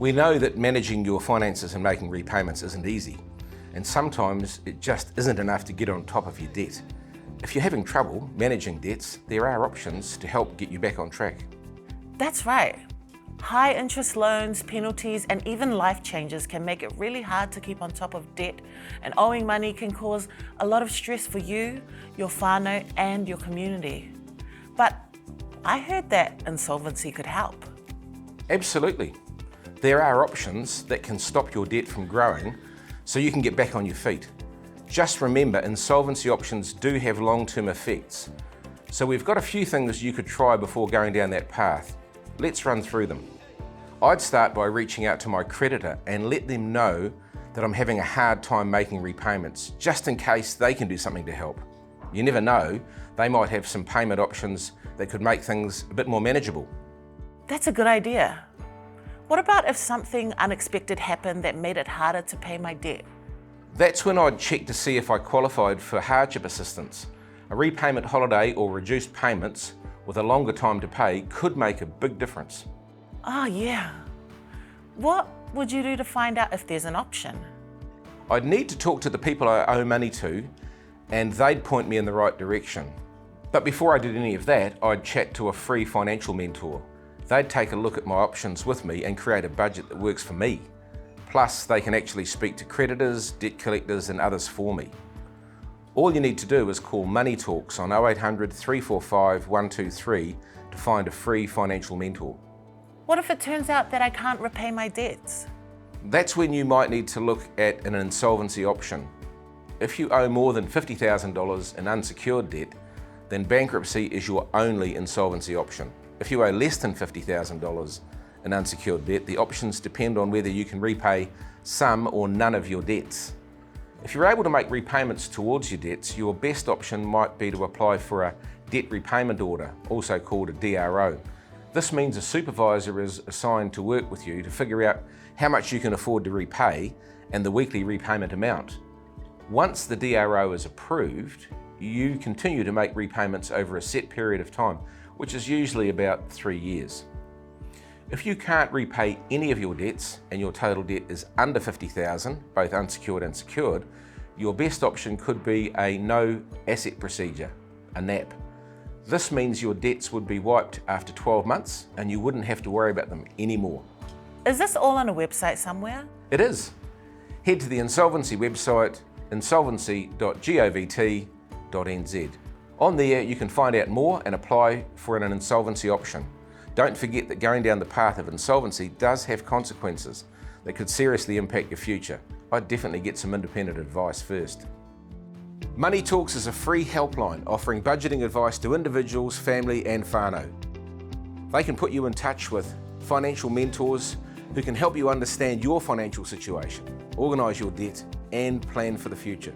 We know that managing your finances and making repayments isn't easy, and sometimes it just isn't enough to get on top of your debt. If you're having trouble managing debts, there are options to help get you back on track. That's right. High interest loans, penalties, and even life changes can make it really hard to keep on top of debt, and owing money can cause a lot of stress for you, your whānau, and your community. But I heard that insolvency could help. Absolutely. There are options that can stop your debt from growing so you can get back on your feet. Just remember, insolvency options do have long-term effects. So we've got a few things you could try before going down that path. Let's run through them. I'd start by reaching out to my creditor and let them know that I'm having a hard time making repayments, just in case they can do something to help. You never know, they might have some payment options that could make things a bit more manageable. That's a good idea. What about if something unexpected happened that made it harder to pay my debt? That's when I'd check to see if I qualified for hardship assistance. A repayment holiday or reduced payments with a longer time to pay could make a big difference. Oh yeah. What would you do to find out if there's an option? I'd need to talk to the people I owe money to, and they'd point me in the right direction. But before I did any of that, I'd chat to a free financial mentor. They'd take a look at my options with me and create a budget that works for me. Plus, they can actually speak to creditors, debt collectors, and others for me. All you need to do is call Money Talks on 0800 345 123 to find a free financial mentor. What if it turns out that I can't repay my debts? That's when you might need to look at an insolvency option. If you owe more than $50,000 in unsecured debt, then bankruptcy is your only insolvency option. If you owe less than $50,000 in unsecured debt, the options depend on whether you can repay some or none of your debts. If you're able to make repayments towards your debts, your best option might be to apply for a debt repayment order, also called a DRO. This means a supervisor is assigned to work with you to figure out how much you can afford to repay and the weekly repayment amount. Once the DRO is approved, you continue to make repayments over a set period of time, which is usually about 3 years. If you can't repay any of your debts and your total debt is under $50,000, both unsecured and secured, your best option could be a no asset procedure, a NAP. This means your debts would be wiped after 12 months and you wouldn't have to worry about them anymore. Is this all on a website somewhere? It is. Head to the insolvency website, insolvency.govt.nz. On there you can find out more and apply for an insolvency option. Don't forget that going down the path of insolvency does have consequences that could seriously impact your future. I'd definitely get some independent advice first. Money Talks is a free helpline offering budgeting advice to individuals, family and whānau. They can put you in touch with financial mentors who can help you understand your financial situation, organise your debt and plan for the future.